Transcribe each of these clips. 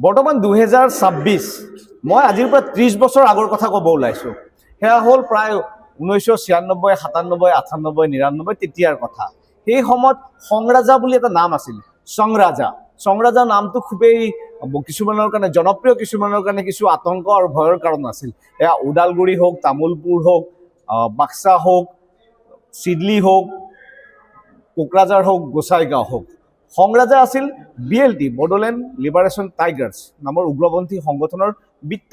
বৰ্তমান 2026 মই আজিৰ পৰা 30 বছৰ আগৰ কথা ক'ব ওলাইছোঁ। সেয়া হ'ল প্ৰায় 1996, 97, 98, 99 তেতিয়াৰ কথা। সেই সময়ত সংৰাজা বুলি এটা নাম আছিল, সংৰাজা নামটো খুবেই কিছুমানৰ কাৰণে জনপ্ৰিয়, কিছুমানৰ কাৰণে কিছু আতংক আৰু ভয়ৰ কাৰণ আছিল। এয়া ওদালগুৰি হওক, তামোলপুৰ হওক, বাক্সা হওক, চিডলি হওক, কোকৰাঝাৰ হওক, গোসাইগাঁও হওক। সংৰাজা আছিল BLT, বড়োলেণ্ড লিবাৰেশ্যন টাইগাৰ্ছ নামৰ উগ্ৰপন্থী সংগঠনৰ বিত্ত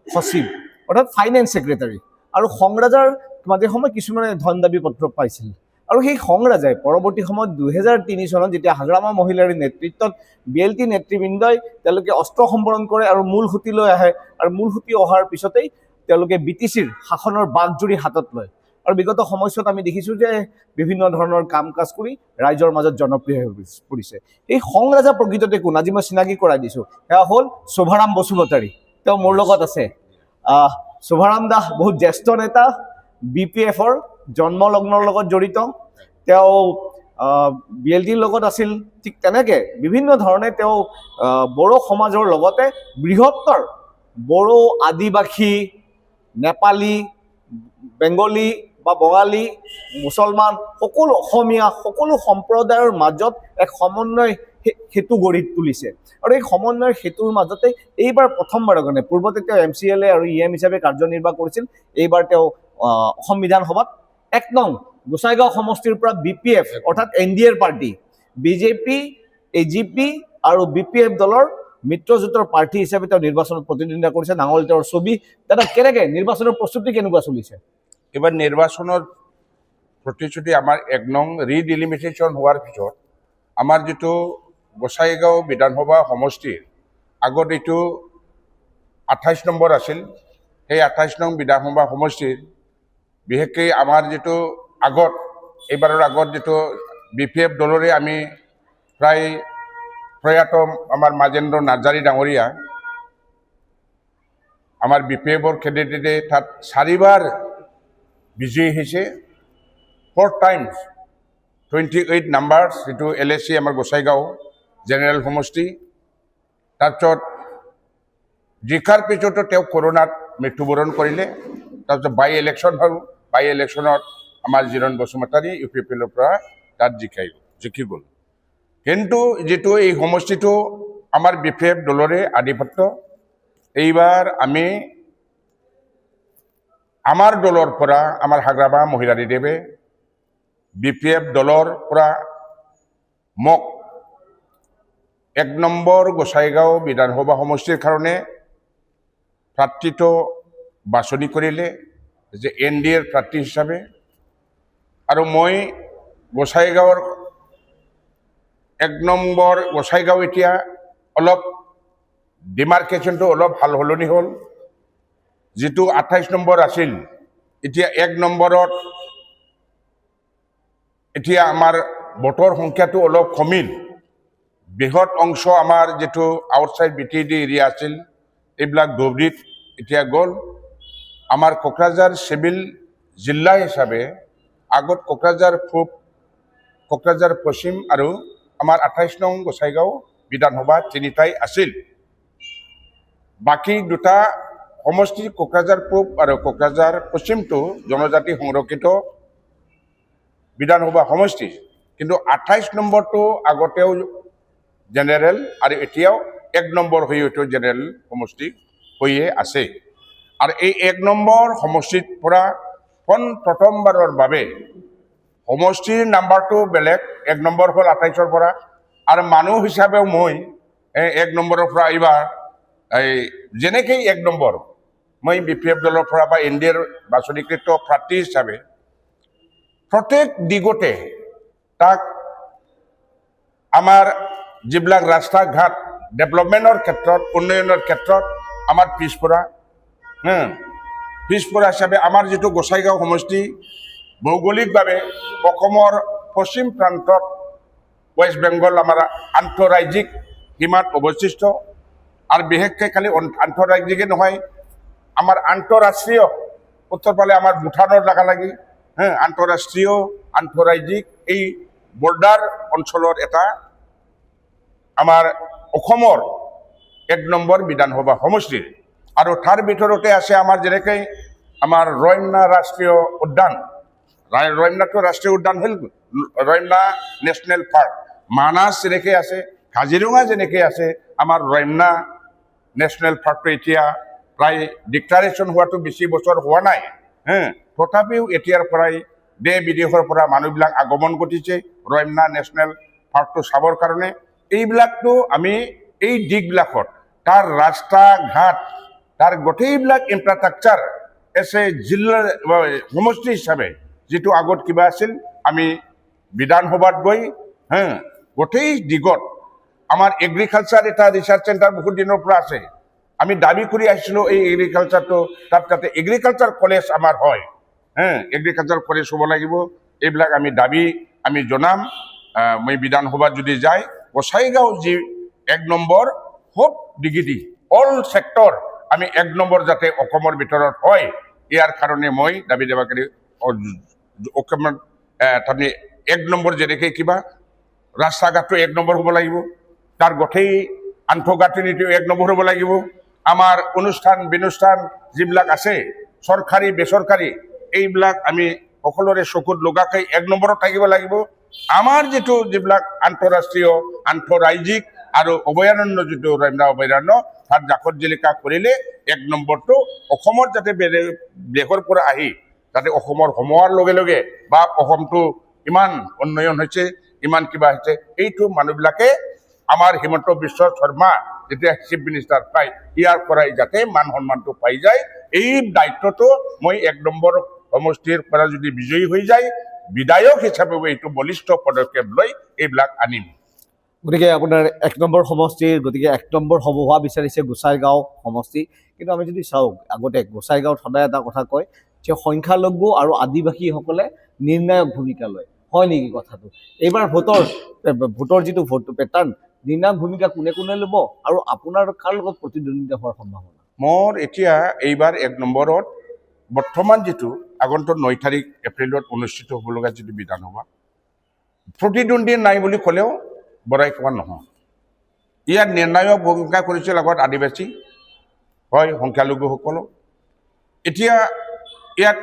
সচিব, অৰ্থাৎ ফাইনেন্স ছেক্ৰেটাৰী। আৰু সংৰাজাৰ মাজে সময়ে কিছুমানে ধন দাবী পত্ৰ পাইছিল। আৰু সেই সংৰাজাই পৰৱৰ্তী সময়ত 2003 চনত যেতিয়া হাগ্ৰামা মহিলাৰ নেতৃত্বত BLT নেতৃবৃন্দই তেওঁলোকে অস্ত্ৰ সম্বৰণ কৰে আৰু মূল সুঁতিলৈ আহে। আৰু মূল সুঁতি অহাৰ পিছতেই তেওঁলোকে BTCৰ শাসনৰ বাঘজুৰি হাতত লয়। আৰু বিগত সময়ছোৱাত আমি দেখিছোঁ যে বিভিন্ন ধৰণৰ কাম কাজ কৰি ৰাইজৰ মাজত জনপ্ৰিয় হৈ পৰিছে। এই সংৰাজা প্ৰকৃততে কোন, আজি মই চিনাকি কৰাই দিছোঁ। সেয়া হ'ল শোভাৰাম বসুমতাৰী। তেওঁ মোৰ লগত আছে। শোভাৰাম দাস বহুত জ্যেষ্ঠ নেতা, BPFৰ জন্মলগ্নৰ লগত জড়িত। তেওঁ BLTৰ লগত আছিল। ঠিক তেনেকৈ বিভিন্ন ধৰণে তেওঁ বড়ো সমাজৰ লগতে বৃহত্তৰ বড়ো, আদিবাসী, নেপালী, বেংগলী বা বঙালী, মুছলমান, সকলো অসমীয়া, সকলো সম্প্ৰদায়ৰ মাজত এক সমন্বয় সেতু গঢ়ি তুলিছে। আৰু এই সমন্বয়ৰ সেতুৰ মাজতে এইবাৰ প্ৰথমবাৰৰ কাৰণে, পূৰ্বতে তেওঁ MCLA আৰু EM হিচাপে কাৰ্যনিৰ্বাহ কৰিছিল। এইবাৰ তেওঁ অসম বিধানসভাত 1 নং গোসাইগাঁও সমষ্টিৰ পৰা BPF অৰ্থাৎ NDAৰ পাৰ্টি, BJP, AGP আৰু BPF দলৰ মিত্ৰজোঁটৰ প্ৰাৰ্থী হিচাপে তেওঁ নিৰ্বাচনত প্ৰতিদ্বন্দ্বিতা কৰিছে। নাঙল তেওঁৰ ছবি। দাদা, কেনেকৈ নিৰ্বাচনৰ প্ৰস্তুতি কেনেকুৱা চলিছে? এবাৰ নিৰ্বাচনেৰ প্ৰতিশ্ৰুতি আমাৰ 1 নং ৰিডিলিমিটেশন হওয়াৰ পিছত আমাৰ যেটো গোসাইগাঁও বিধানসভা সমষ্টিৰ আগত এইটো 28 নম্বৰ আছিল। সেই 28 নং বিধানসভা সমষ্টিৰ বিশেষকৈ আমাৰ যেটো আগত এইবাৰৰ আগত যেটো BPF দলৰে আমি প্ৰায় প্ৰয়াত আমাৰ মাজেন্দ্ৰ নাৰ্জাৰী ডাঙৰীয়া আমাৰ BPFৰ কেন্ডিডেটে তাত 4বাৰ বিজয়ী হৈছে। 4 টাইমস 28 নাম্বাৰছ, যিটো LAC আমাৰ গোসাইগাঁও জেনেৰেল সমষ্টি। তাৰপিছত জিকাৰ পিছতো তেওঁ কৰোণাত মৃত্যুবৰণ কৰিলে। তাৰপিছত বাই ইলেকশ্যন হ'ল। বাই ইলেকশ্যনত আমাৰ জিৰণ বসুমতাৰী UPPৰ পৰা তাত জিকি গ'ল। কিন্তু যিটো এই সমষ্টিটো আমাৰ BPF দলৰে আধিপত্য, এইবাৰ আমি আমাৰ দলৰ পৰা, আমাৰ হাগ্ৰামা মহিলাদেৱে BPF দলৰ পৰা মোক 1 নম্বৰ গোসাইগাঁও বিধানসভা সমষ্টিৰ কাৰণে প্ৰাৰ্থীত্ব বাছনি কৰিলে যে NDAৰ প্ৰাৰ্থী হিচাপে। আৰু মই গোসাইগাঁৱৰ 1 নম্বৰ গোসাইগাঁও এতিয়া অলপ ডিমাৰ্কেশ্যনটো অলপ ভাল সলনি হ'ল। যিটো 28 নম্বৰ আছিল, এতিয়া 1 নম্বৰত এতিয়া আমাৰ ভোটৰ সংখ্যাটো অলপ কমিল। বৃহৎ অংশ আমাৰ যেটো আউটসাইড BTD এৰিয়া আছিল, এইবিলাক ধুবুৰীত এতিয়া গ'ল। আমাৰ কোকৰাঝাৰ চিভিল জিলা হিচাপে আগত কোকৰাঝাৰ পূব, কোকৰাঝাৰ পশ্চিম আৰু আমাৰ 28 নং গোসাইগাঁও বিধানসভা তিনিটাই আছিল। বাকী দুটা সমষ্টি কোকৰাঝাৰ পূব আৰু কোকৰাঝাৰ পশ্চিমটো জনজাতি সংৰক্ষিত বিধানসভা সমষ্টি। কিন্তু 28 নম্বৰটো আগতেও জেনেৰেল আৰু এতিয়াও 1 নম্বৰ হৈ এইটো জেনেৰেল সমষ্টি হৈয়ে আছে। আৰু এই 1 নম্বৰ সমষ্টিৰ পৰা প্ৰথমবাৰৰ বাবে সমষ্টিৰ নাম্বাৰটো বেলেগ, 1 নম্বৰ হ'ল 28ৰ পৰা। আৰু মানুহ হিচাপেও মই 1 নম্বৰৰ পৰা এইবাৰ যেনেকৈ 1 নম্বৰ মই BPF দলৰ পৰা বা NDAৰ বাছনিকৃত প্ৰাৰ্থী হিচাপে প্ৰত্যেক দিগতে তাক আমাৰ যিবিলাক ৰাস্তা ঘাট ডেভেলপমেণ্টৰ ক্ষেত্ৰত, উন্নয়নৰ ক্ষেত্ৰত আমাৰ পিছপৰা হিচাপে আমাৰ যিটো গোসাইগাঁও সমষ্টি ভৌগোলিকভাৱে অসমৰ পশ্চিম প্ৰান্তত ৱেষ্ট বেংগল আমাৰ আন্তঃৰাজ্যিক সীমাত অৱস্থিত। আৰু বিশেষকৈ খালি আন্তঃৰাজ্যিকে নহয়, আমাৰ আন্তঃৰাষ্ট্ৰীয় উত্তৰফালে আমাৰ ভূটানৰ লাগালাগি আন্তঃৰাষ্ট্ৰীয় আন্তঃৰাজ্যিক এই বৰ্ডাৰ অঞ্চলৰ এটা আমাৰ অসমৰ 1 নম্বৰ বিধানসভা সমষ্টিৰ আৰু তাৰ ভিতৰতে আছে আমাৰ যেনেকৈ আমাৰ ৰয়না ৰাষ্ট্ৰীয় উদ্যান ৰয়নাটো ৰাষ্ট্ৰীয় উদ্যান হ'ল ৰয়না নেশ্যনেল পাৰ্ক মানাস যেনেকৈ আছে কাজিৰঙা যেনেকৈ আছে আমাৰ ৰয়না নেশ্যনেল পাৰ্কটো এতিয়া প্ৰায় ডিক্লাৰেশ্যন হোৱাটো বেছি বছৰ হোৱা নাই তথাপিও এতিয়াৰ পৰাই দেশ বিদেশৰ পৰা মানুহবিলাক আগমন ঘটিছে ৰয়না নেশ্যনেল পাৰ্কটো চাবৰ কাৰণে এইবিলাকতো আমি এই দিশবিলাকত তাৰ ৰাস্তা ঘাট তাৰ গোটেইবিলাক ইনফ্ৰাষ্ট্ৰাকচাৰ এজ এ জিলাৰ সমষ্টি হিচাপে যিটো আগত কিবা আছিল আমি বিধানসভাত গৈ গোটেই দিগত আমাৰ এগ্ৰিকালচাৰ এটা ৰিচাৰ্চ চেণ্টাৰ বহুত দিনৰ পৰা আছে আমি দাবী কৰি আহিছিলোঁ এই এগ্ৰিকালচাৰটো তাতে এগ্ৰিকালচাৰ কলেজ আমাৰ হয় এগ্ৰিকালচাৰ কলেজ হ'ব লাগিব এইবিলাক আমি দাবী আমি জনাম মই বিধানসভাত যদি যায় গোসাইগাঁও যি 1 নম্বৰ খুব ডিগ্ৰী অল সেক্টৰ আমি 1 নম্বৰ যাতে অসমৰ ভিতৰত হয় ইয়াৰ কাৰণে মই দাবী দেৱাকাৰী অসমৰ তাৰমানে 1 নম্বৰ যেনেকৈ কিবা ৰাস্তা ঘাটটো 1 নম্বৰ হ'ব লাগিব তাৰ গোটেই আন্তঃগাঁথনিটো 1 নম্বৰ হ'ব লাগিব আমাৰ অনুষ্ঠান বিনুষ্ঠান যিবিলাক আছে চৰকাৰী বেচৰকাৰী এইবিলাক আমি সকলোৰে চকুত লগাকৈ 1 নম্বৰত থাকিব লাগিব আমাৰ যিবিলাক আন্তঃৰাষ্ট্ৰীয় আন্তঃৰাজ্যিক আৰু অভয়াৰণ্য যিটো ৰয়না অভয়াৰণ্য তাত জাকত জিলিকা কৰিলে 1 নম্বৰটো অসমত যাতে দেশৰ পৰা আহি যাতে অসমৰ সোমোৱাৰ লগে লগে বা অসমটো ইমান উন্নয়ন হৈছে ইমান কিবা হৈছে এইটো মানুহবিলাকে আমাৰ হিমন্ত বিশ্ব শৰ্মা যেতিয়া চিফ মিনিষ্টাৰ পায় ইয়াৰ পৰাই যাতে মান সন্মানটো পাই যায় এই দায়িত্বটো মই 1 নম্বৰ সমষ্টিৰ পৰা যদি বিজয়ী হৈ যায় বিধায়ক হিচাপে এইটো বলিষ্ঠ পদক্ষেপ লৈ এইবিলাক আনিম গতিকে আপোনাৰ 1 নম্বৰ সমষ্টিৰ গতিকে 1 নম্বৰ হ'ব হোৱা বিচাৰিছে গোসাইগাঁও সমষ্টি কিন্তু আমি যদি চাওঁ আগতে গোসাইগাঁৱত সদায় এটা কথা কয় যে সংখ্যালঘু আৰু আদিবাসীসকলে নিৰ্ণায়ক ভূমিকা লয় হয় নেকি কথাটো এইবাৰ ভোটৰ যিটো ভোট পেটাৰ্ণ নিৰ্ণায়ক ভূমিকা কোনে কোনে ল'ব আৰু আপোনাৰ কাৰ লগত প্ৰতিদ্বন্দ্বিতা হোৱাৰ সম্ভাৱনা মোৰ এতিয়া এইবাৰ 1 নম্বৰত বৰ্তমান যিটো আগন্তুক 9 তাৰিখ এপ্ৰিলত অনুষ্ঠিত হ'ব লগা যিটো বিধানসভা প্ৰতিদ্বন্দ্বী নাই বুলি ক'লেও বৰাই কোৱা নহয় ইয়াত নিৰ্ণায়ক ভূমিকা কৰিছিল আগত আদিবাসী হয় সংখ্যালঘুসকলক এতিয়া ইয়াত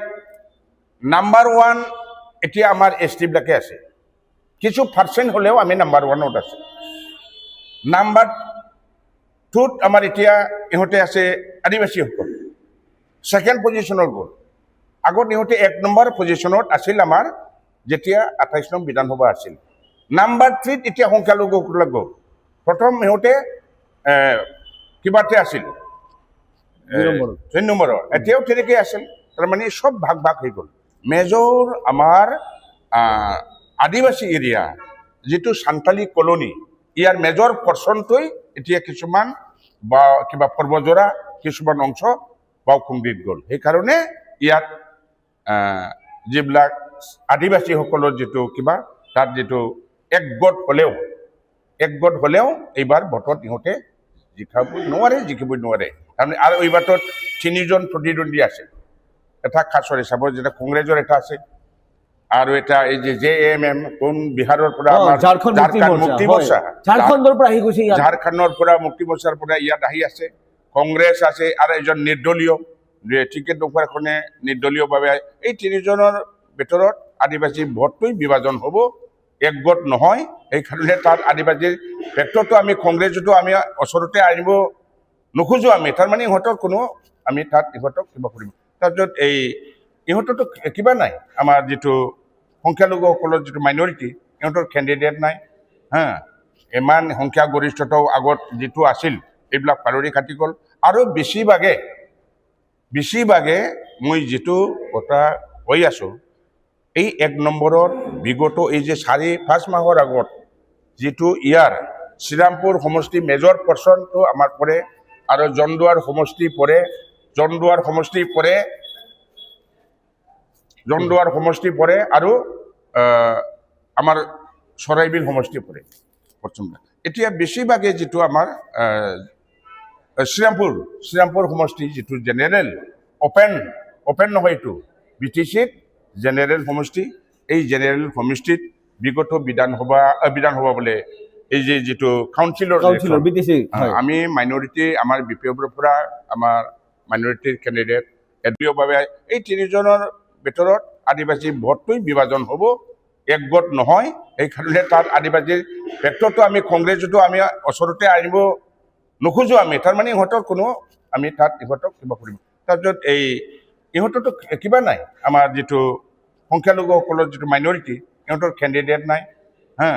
নাম্বাৰ 1 এতিয়া আমাৰ এছ টিবিলাকে আছে কিছু পাৰ্চেণ্ট হ'লেও আমি নাম্বাৰ 1ত আছে নাম্বাৰ 2ত আমাৰ এতিয়া ইহঁতে আছে আদিবাসীসকল ছেকেণ্ড পজিশ্যনৰ গ'ল আগত ইহঁতে 1 নম্বৰ পজিশ্যনত আছিল আমাৰ যেতিয়া 28 নং বিধানসভা আছিল নাম্বাৰ 3ত এতিয়া সংখ্যালঘুসকলক গ'ল প্ৰথম ইহঁতে কিবাতে আছিল 2 নম্বৰত এতিয়াও তেনেকৈ আছিল তাৰমানে সব ভাগ হৈ গ'ল মেজৰ আমাৰ আদিবাসী এৰিয়া যিটো সান্তালী কলনী ইয়াৰ মেজৰ পৰ্চনটোই এতিয়া কিছুমান বা কিবা পৰ্বজোৰা কিছুমান অংশ বাওকুংগীত গ'ল সেইকাৰণে ইয়াত যিবিলাক আদিবাসীসকলৰ যিটো কিবা তাত যিটো একগোট হ'লেও এইবাৰ ভোটত ইহঁতে জিকিব নোৱাৰে তাৰমানে আৰু এইবাৰটোত 3জন প্ৰতিদ্বন্দ্বী আছে এটা খাচৰ হিচাপত যেটা কংগ্ৰেছৰ এটা আছে আৰু এটা এই যে JMM কোন বিহাৰৰ পৰা আমাৰ ঝাৰখণ্ড মুক্তি মৰ্চা ঝাৰখণ্ডৰ পৰা আহি গৈছে ঝাৰখণ্ডৰ পৰা মুক্তি মৰ্চাৰ পৰা ইয়াত আহি আছে কংগ্ৰেছ আছে আৰু এজন নিৰ্দলীয় টিকেট নোপোৱাখনে নিৰ্দলীয়ভাৱে এই 3জনৰ ভিতৰত আদিবাসী ভোটটোই বিভাজন হ'ব একগোট নহয় সেইকাৰণে তাত আদিবাসীৰ ক্ষেত্ৰতো আমি কংগ্ৰেছতো আমি ওচৰতে আনিব নোখোজো আমি তাৰমানে ইহঁতৰ কোনো আমি তাত ইহঁতক কিবা কৰিম তাৰপিছত এই ইহঁতৰতো কিবা নাই আমাৰ যিটো সংখ্যালঘুসকলৰ যিটো মাইনৰিটি ইহঁতৰ কেণ্ডিডেট নাই ইমান সংখ্যাগৰিষ্ঠতাও আগত যিটো আছিল এইবিলাক পাৰৰি কাটি গ'ল আৰু বেছিভাগে মই যিটো কথা কৈ আছোঁ এই 1 নম্বৰত বিগত এই যে 4-5 মাহৰ আগত যিটো ইয়াৰ শ্ৰীৰামপুৰ সমষ্টি মেজৰ পৰ্চনটো আমাৰ পৰে আৰু জনদুৱাৰ সমষ্টি পৰে আৰু আমাৰ চৰাইবিল সমষ্টি পৰে এতিয়া বেছিভাগে যিটো আমাৰ শ্ৰীৰামপুৰ সমষ্টি যিটো জেনেৰেল অপেন নহয় এইটো BTCত জেনেৰেল সমষ্টি এই জেনেৰেল সমষ্টিত বিগত বিধানসভা বোলে এই যে যিটো কাউন্সিলৰ বিটিচি আমি মাইনৰিটি আমাৰ বিপিএফৰ পৰা আমাৰ মাইনৰিটিৰ কেণ্ডিডেট এডপিঅ'ৰ এই তিনিজনৰ ভিতৰত আদিবাসী ভোটটোই বিভাজন হ'ব একগোট নহয় সেইকাৰণে তাত আদিবাসীৰ ভেক্টৰটো আমি কংগ্ৰেছতো আমি ওচৰতে আনিব নোখোজো আমি তাৰমানে ইহঁতৰ কোনো আমি তাত ইহঁতক কিবা কৰিম তাৰপিছত এই ইহঁতৰতো কিবা নাই আমাৰ যিটো সংখ্যালঘুসকলৰ যিটো মাইনৰিটি ইহঁতৰ কেণ্ডিডেট নাই হা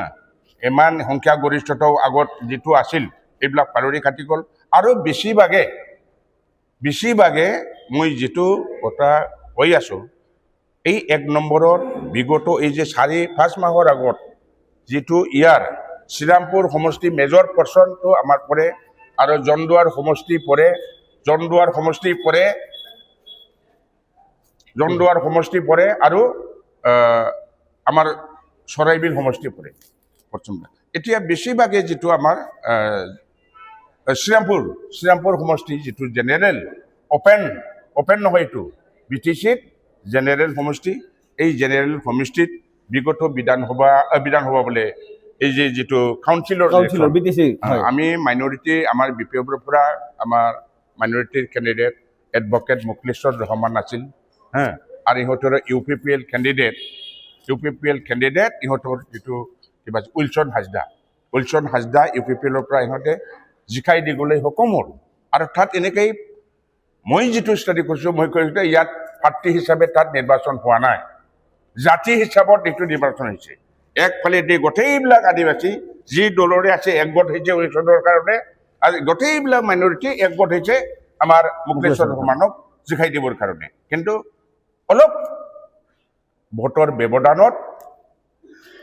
ইমান সংখ্যাগৰিষ্ঠতাও আগত যিটো আছিল এইবিলাক পালৰি কাটি গ'ল আৰু বেছিভাগে মই যিটো কথা কৈ আছোঁ এই 1 নম্বৰৰ বিগত এই যে 4-5 মাহৰ আগত যিটো ইয়াৰ শ্ৰীৰামপুৰ সমষ্টি মেজৰ পৰ্চনটো আমাৰ পৰে আৰু জনদুৱাৰ সমষ্টি পৰে আৰু আমাৰ চৰাইবিল সমষ্টি পৰে প্ৰথম এতিয়া বেছিভাগে যিটো আমাৰ শ্ৰীৰামপুৰ সমষ্টি যিটো জেনেৰেল অপেন নহয় এইটো বিটিচিত জেনেৰেল সমষ্টি এই জেনেৰেল সমষ্টিত বিগত বিধানসভা বোলে এই যে যিটো কাউন্সিলৰ আমি মাইনৰিটি আমাৰ বিপিএফৰ পৰা আমাৰ মাইনৰিটিৰ কেণ্ডিডেট এডভকেট মুখলিছৰ ৰহমান আছিল হা আৰু ইহঁতৰ ইউপিপিএল কেণ্ডিডেট ইহঁতৰ যিটো কিবা উইলছন হাজদা ইউপিপিএলৰ পৰা ইহঁতে জিকাই দিবলৈ সক্ষম হ'ল আৰু তাত এনেকৈ মই যিটো ষ্টাডি কৰিছোঁ মই কৈছোঁ ইয়াত পাৰ্টি হিচাপে তাত নিৰ্বাচন হোৱা নাই জাতি হিচাপত এইটো নিৰ্বাচন হৈছে একফালেদি গোটেইবিলাক আদিবাসী যি দলৰে আছে একগোট হৈছে উইলছনৰ কাৰণে আৰু গোটেইবিলাক মাইনৰিটি একগোট হৈছে আমাৰ মুখলেশ্বৰ ৰহমানক জিকাই দিবৰ কাৰণে কিন্তু অলপ ভোটৰ ব্যৱধানত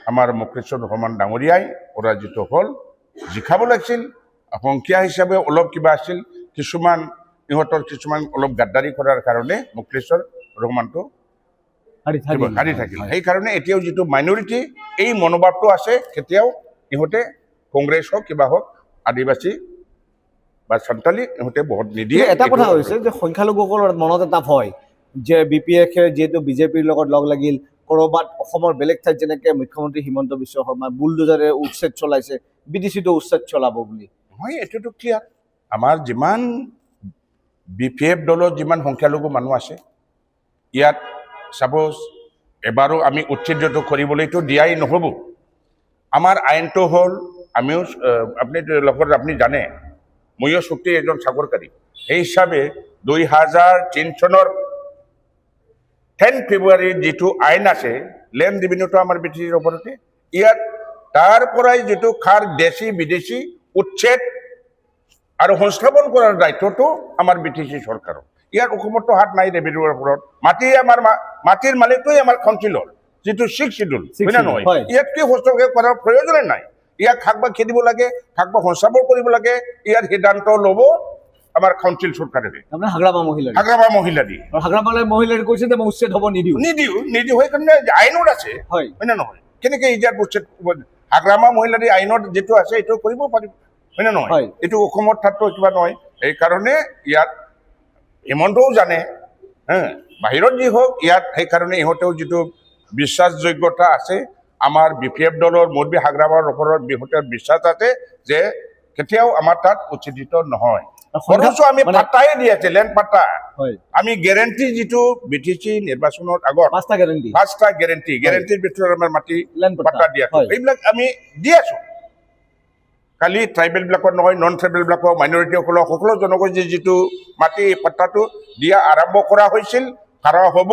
আমাৰ মুখলেশ্বৰ ৰহমান ডাঙৰীয়াই পৰাজিত হ'ল জিকাব লাগিছিল সংখ্যা হিচাপে অলপ কিবা আছিল কিছুমান অলপ গাদ্দাৰি কৰাৰ কাৰণে মুখলেশ্বৰ ৰহমানটো হাৰি থাকিল সেইকাৰণে এতিয়াও যিটো মাইনৰিটি এই মনোভাৱটো আছে কেতিয়াও ইহঁতে কংগ্ৰেছ হওক কিবা হওক আদিবাসী বা সান্তালী ইহঁতে ভোট নিদিয়ে এটা কথা হৈছে যে সংখ্যালঘুসকলৰ মনত এটা ভয় যে বিপিএফে যিহেতু বিজেপিৰ লগত লগ লাগিল ক'ৰবাত অসমৰ বেলেগ ঠাইত যেনেকৈ মুখ্যমন্ত্ৰী হিমন্ত বিশ্ব শৰ্মা বুলডোজাৰে উচ্ছেদ চলাইছে বিটিচিটো উচ্ছেদ চলাব বুলি হয় এইটোতো ক্লিয়াৰ আমাৰ যিমান বিপিএফ দলত যিমান সংখ্যালঘু মানুহ আছে ইয়াত সাপোজ এবাৰো আমি উচ্ছেদিত কৰিবলৈতো দিয়াই নহ'ব আমাৰ আইনটো হ'ল আমিও আপুনি জানে ময়ো চুক্তি এজন চাকৰকাৰী এই হিচাপে 2003 চনৰ 10 ফেব্ৰুৱাৰীৰ যিটো আইন আছে লেণ্ড ৰেভিনিউটো আমাৰ বিটিচিৰ ওপৰতে ইয়াত তাৰ পৰাই যিটো খাৰ দেশী বিদেশী উচ্ছেদ আৰু সংস্থাপন কৰাৰ দায়িত্বটো আমাৰ বিটিচি চৰকাৰৰ ইয়াত অসমতো হাত নাই ৰেভিনিউৰ ওপৰত মাটিৰ মালিকটোৱে আমাৰ কাউন্সিলৰ যিটো 6 শিডিউল হয় না নহয় ইয়াত কি হস্তক্ষেপ কৰাৰ প্ৰয়োজনে নাই ইয়াক খাকবা খেদিব লাগে খাকবা সংস্থাপন কৰিব লাগে ইয়াৰ সিদ্ধান্ত ল'ব আমাৰ কাউন্সিল চৰকাৰে হাগ্ৰামা মহিলাৰ কৈছে যে মই উচ্ছেদ হ'ব নিদিওঁ সেইকাৰণে আইনত আছে হয় না নহয় কেনেকৈ ইয়াত উচ্ছেদ হাগ্ৰামা মহিলাৰী আইনত যিটো আছে এইটো কৰিব পাৰিব হয় না নহয় এইটো অসমত থাকতো কিবা নহয় সেইকাৰণে ইয়াত হিমন্তও জানে বাহিৰত যি হওক ইয়াত সেইকাৰণে ইহঁতেও যিটো বিশ্বাসযোগ্যতা আছে আমাৰ বিপিএফ দলৰ মুৰব্বী হাগ্ৰামাৰ ওপৰত ইহঁতৰ বিশ্বাস আছে যে কেতিয়াও আমাৰ তাত উচ্ছেদিত নহয় আমি পাট্টাই দি আছে লেণ্ড পাট্টা আমি গেৰেণ্টি যিটো বিটিচি নিৰ্বাচনৰ আগত 5টা গেৰেণ্টিৰ ভিতৰত আমাৰ মাটি পাট্টা দিয়া এইবিলাক আমি দি আছো খালি ট্ৰাইবেলবিলাকৰ নহয় নন ট্ৰাইবেলবিলাকৰ মাইনৰিটিসকলক সকলো জনগোষ্ঠীৰ যিটো মাটি পাট্টাটো দিয়া আৰম্ভ কৰা হৈছিল কৰা হ'ব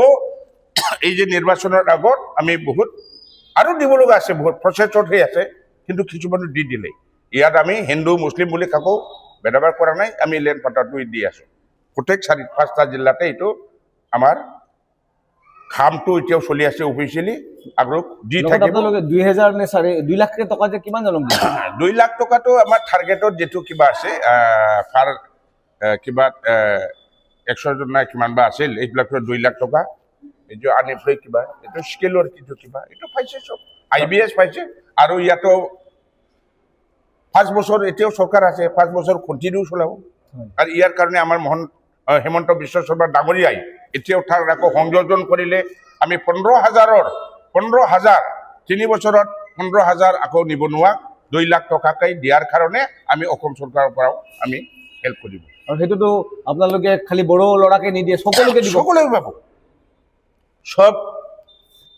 এই যে নিৰ্বাচনৰ আগত আমি বহুত আৰু দিব লগা আছে বহুত প্ৰচেছত হৈ আছে কিন্তু কিছুমানে দি দিলে ইয়াত আমি হিন্দু মুছলিম বুলি কাকো ভেদাভেদ কৰা নাই আমি লেণ্ড পাট্টাটো দি আছো প্ৰত্যেক 4-5টা জিলাতে এইটো আমাৰ খামটো এতিয়াও চলি আছে অফিচিয়েলি আৰু দি থাকিব 2 লাখ টকা যে কিমান জনক 2 লাখ টকাটো আমাৰ টাৰ্গেটত যেটো কিবা আছে ফাৰ কিবা 100 জন না কিমান বা আছিল এইবিলাকটো 2 লাখ টকা এই যে আনএমপ্লয়েড কিবা এইটো স্কেলৰ কিবা এইটো পাইছে সব আইবিএস পাইছে আৰু ইয়াতো 5 বছৰ এতিয়াও চৰকাৰ আছে 5 বছৰ কন্টিনিউ চলাব আৰু ইয়াৰ কাৰণে আমাৰ হেমন্ত বিশ্ব শৰ্মা ডাঙৰীয়াই এতিয়াও তাৰ আকৌ সংযোজন কৰিলে আমি 15,000 3 বছৰত 15,000 আকৌ নিবনুৱা 2 লাখ টকাকৈ দিয়াৰ কাৰণে আমি অসম চৰকাৰৰ পৰাও আমি হেল্প কৰিব আৰু সেইটোতো আপোনালোকে খালি বড়ো ল'ৰাকে নিদিয়ে সকলোকে দিব সকলোৱে পাব সব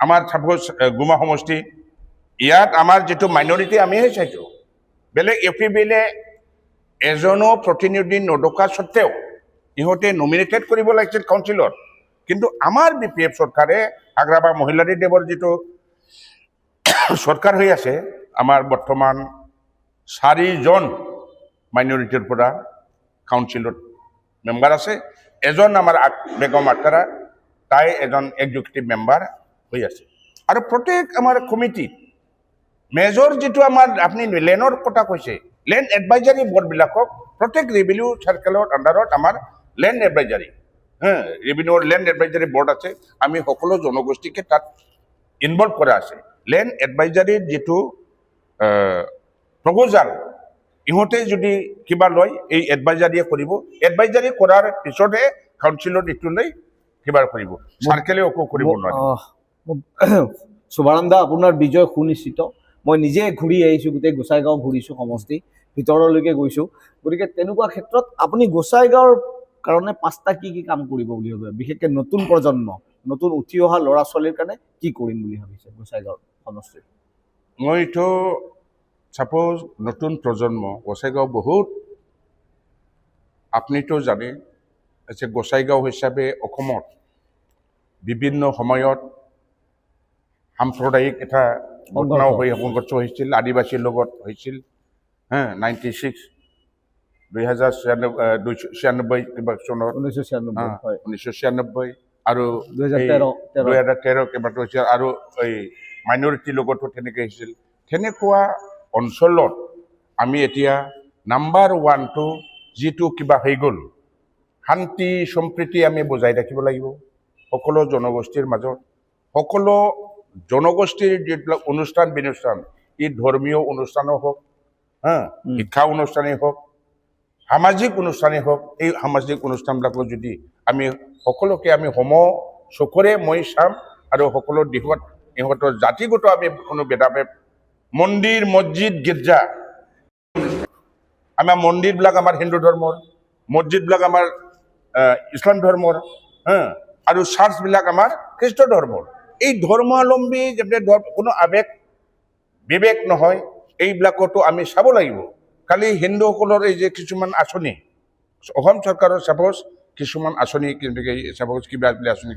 আমাৰ চাপোজ গুমা সমষ্টি ইয়াত আমাৰ যিটো মাইনৰিটি আমিহে চাইছোঁ বেলেগ এপিবিলে এজনো প্ৰতিনিধি নডকা সত্ত্বেও ইহঁতে নমিনেটেড কৰিব লাগিছিল কাউন্সিলত কিন্তু আমাৰ BPF চৰকাৰে আগ্ৰাবা মহিলাৰী দেৱৰ যিটো চৰকাৰ হৈ আছে আমাৰ বৰ্তমান 4জন মাইনৰিটিৰ পৰা কাউন্সিলত মেম্বাৰ আছে এজন আমাৰ বেগম আক্তাৰা তাই এজন এক্সিকিউটিভ মেম্বাৰ হৈ আছে আৰু প্ৰত্যেক আমাৰ কমিটিত মেজৰ যিটো আমাৰ আপুনি লেণ্ডৰ কথা কৈছে লেণ্ড এডভাইজাৰী বৰ্ডবিলাকক প্ৰত্যেক ৰেভিনিউ চাৰ্কেলৰ আণ্ডাৰত আমাৰ লেণ্ড এডভাইজাৰী ৰেভিনিউৰ লেণ্ড এডভাইজাৰী বৰ্ড আছে আমি সকলো জনগোষ্ঠীকে তাত ইনভলভ কৰা আছে লেণ্ড এডভাইজাৰীৰ যিটো প্ৰপ'জাল ইহঁতে যদি কিবা লয় এই এডভাইজাৰীয়ে কৰিব এডভাইজাৰী কৰাৰ পিছতহে কাউন্সিলত এইটো লৈ কিবা কৰিব চাৰ্কেলে একো কৰিব নোৱাৰে শুভাৰাম দা আপোনাৰ বিজয় সুনিশ্চিত মই নিজে ঘূৰি আহিছোঁ গোটেই গোসাইগাঁও ঘূৰিছোঁ সমষ্টি ভিতৰলৈকে গৈছোঁ গতিকে তেনেকুৱা ক্ষেত্ৰত আপুনি গোসাইগাঁৱৰ কাৰণে 5টা কি কাম কৰিব বুলি ভাবে বিশেষকৈ নতুন প্ৰজন্ম নতুন উঠি অহা ল'ৰা ছোৱালীৰ কাৰণে কি কৰিম বুলি ভাবিছে গোসাইগাঁৱৰ সমষ্টিত মইতো সাপোজ নতুন প্ৰজন্ম গোসাইগাঁও বহুত আপুনিতো জানে যে গোসাইগাঁও হিচাপে অসমত বিভিন্ন সময়ত সাম্প্ৰদায়িক এটা ঘটনাও সংঘৰ্ষ হৈছিল আদিবাসীৰ লগত হৈছিল 96 2096 কিবা চনত 1996 আৰু 2013 কেইবাটো হৈছিল আৰু এই মাইনৰিটিৰ লগতো তেনেকৈ হৈছিল তেনেকুৱা অঞ্চলত আমি এতিয়া নাম্বাৰ 1টো যিটো কিবা হৈ গ'ল শান্তি সম্প্ৰীতি আমি বজাই ৰাখিব লাগিব সকলো জনগোষ্ঠীৰ মাজত সকলো জনগোষ্ঠীৰ যিবিলাক অনুষ্ঠান বিনুষ্ঠান ই ধৰ্মীয় অনুষ্ঠানো হওক শিক্ষা অনুষ্ঠানেই হওক সামাজিক অনুষ্ঠানেই হওক এই সামাজিক অনুষ্ঠানবিলাকত যদি আমি সকলোকে আমি চকুৰে মই চাম আৰু সকলো দিশত ইহঁতৰ জাতিগত আমি কোনো ভেদাভেদ মন্দিৰ মছজিদ গীৰ্জা আমাৰ মন্দিৰবিলাক আমাৰ হিন্দু ধৰ্মৰ মছজিদবিলাক আমাৰ ইছলাম ধৰ্মৰ আৰু চাৰ্চবিলাক আমাৰ খ্ৰীষ্ট ধৰ্মৰ এই ধৰ্মাৱলম্বী যে কোনো আৱেগ বিবেক নহয় এইবিলাকতো আমি চাব লাগিব খালি হিন্দুসকলৰ এই যে কিছুমান আঁচনি অসম চৰকাৰৰ চাপোজ কিছুমান আঁচনি চাপোজ কিবা আঁচনি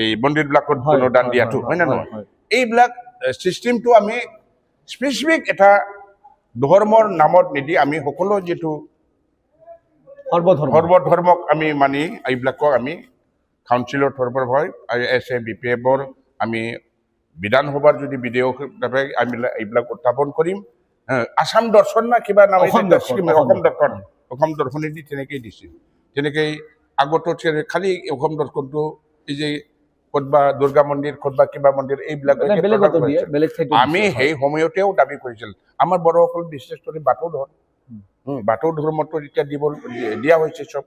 এই মন্দিৰবিলাকত অনুদান দিয়াটো হয় নে নহয় এইবিলাক চিষ্টেমটো আমি স্পেচিফিক এটা ধৰ্মৰ নামত নিদি আমি সকলো যিটো সৰ্বধৰ্মক আমি মানি এইবিলাকক আমি কাউন্সিলৰ তৰফৰ হয় আৰু BPFৰ আমি বিধানসভাৰ যদি বিধেয়ক আমি এইবিলাক উত্থাপন কৰিম আসাম দৰ্শন না কিবা নাম অসম দৰ্শনে দি তেনেকেই দিছিল তেনেকেই আগতো খালি অসম দৰ্শনটো এই যে ক'তবা দুৰ্গা মন্দিৰ ক'তবা কিবা মন্দিৰ এইবিলাক আমি সেই সময়তেও দাবী কৰিছিল আমাৰ বড়োসকল বিশেষ কৰি বাথৌ ধৰ্মটো এতিয়া দিয়া হৈছে চব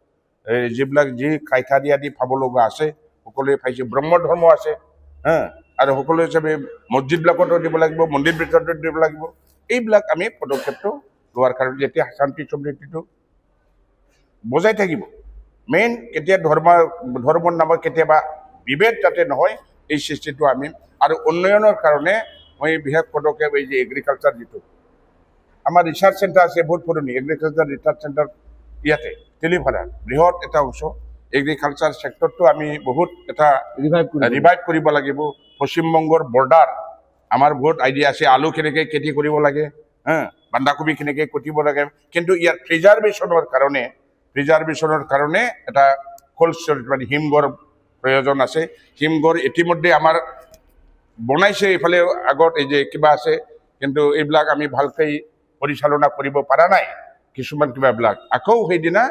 যিবিলাক যি কাইঠা দিয়া দি পাব লগা আছে সকলোৱে পাইছে ব্ৰহ্ম ধৰ্ম আছে আৰু সকলো হিচাপে মছজিদবিলাকতো দিব লাগিব মন্দিৰ ভিতৰতো দিব লাগিব এইবিলাক আমি পদক্ষেপটো লোৱাৰ কাৰণে যেতিয়া শান্তি সমৃদ্ধিটো বজাই থাকিব মেইন কেতিয়া ধৰ্মৰ নামত কেতিয়াবা বিভেদ যাতে নহয় এই সৃষ্টিটো আমি আৰু উন্নয়নৰ কাৰণে মই বিশেষ পদক্ষেপ এই যে এগ্ৰিকালচাৰ যিটো আমাৰ ৰিচাৰ্চ চেণ্টাৰ আছে বহুত পুৰণি এগ্ৰিকালচাৰ ৰিচাৰ্চ চেণ্টাৰ ইয়াতে তেলিভাড়াৰ বৃহৎ এটা অংশ এগ্ৰিকালচাৰ ছেক্টৰটো আমি বহুত এটা ৰিভাইভ কৰিব লাগিব পশ্চিমবংগৰ বৰ্ডাৰ আমাৰ বহুত আইডিয়া আছে আলু কেনেকৈ খেতি কৰিব লাগে বন্ধাকবি কেনেকৈ কাটিব লাগে কিন্তু ইয়াৰ প্ৰিজাৰ্ভেশ্যনৰ কাৰণে এটা কোল্ড ষ্টৰেজ মানে হিমঘৰ প্ৰয়োজন আছে হিমঘৰ ইতিমধ্যে আমাৰ বনাইছে এইফালে আগত এই যে কিবা আছে কিন্তু এইবিলাক আমি ভালকৈ পৰিচালনা কৰিব পৰা নাই কিছুমান কিবাবিলাক আকৌ সেইদিনা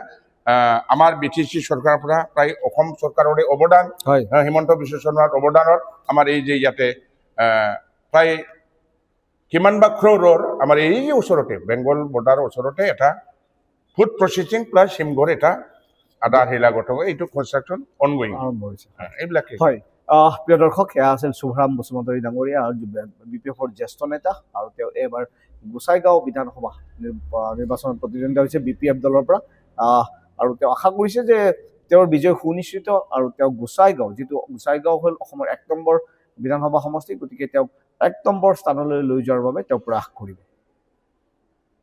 আমাৰ BTC চৰকাৰৰ পৰা প্ৰায় অসম চৰকাৰৰে অৱদান হিমন্ত বিশ্ব শৰ্মাৰ অৱদানত আমাৰ এই যে ইয়াতে প্ৰায় কিমান বা ক্ৰ'ৰৰ আমাৰ এই যে ওচৰতে বেংগল বৰ্ডাৰৰ ওচৰতে এটা ফুড প্ৰচেছিং প্লাছ হিমঘৰ এটা আধাৰ শিলাগত এইটো কনষ্ট্ৰাকশ্যন অনগয়িং এইবিলাকে হয় প্ৰিয় দৰ্শক এয়া আছিল শুভৰাম বসুমতাৰী ডাঙৰীয়া আৰু BPFৰ জ্যেষ্ঠ নেতা আৰু তেওঁ এইবাৰ গোসাইগাঁও বিধানসভা নিৰ্বাচনত প্ৰতিদ্বন্দ্বিতা হৈছে BPF দলৰ পৰা আৰু তেওঁ আশা কৰিছে যে তেওঁৰ বিজয় সুনিশ্চিত আৰু তেওঁ গোসাইগাঁও হ'ল অসমৰ 1 নম্বৰ বিধানসভা সমষ্টি, গতিকে তেওঁক 1 নম্বৰ স্থানলৈ লৈ যোৱাৰ বাবে তেওঁ প্ৰয়াস কৰিব।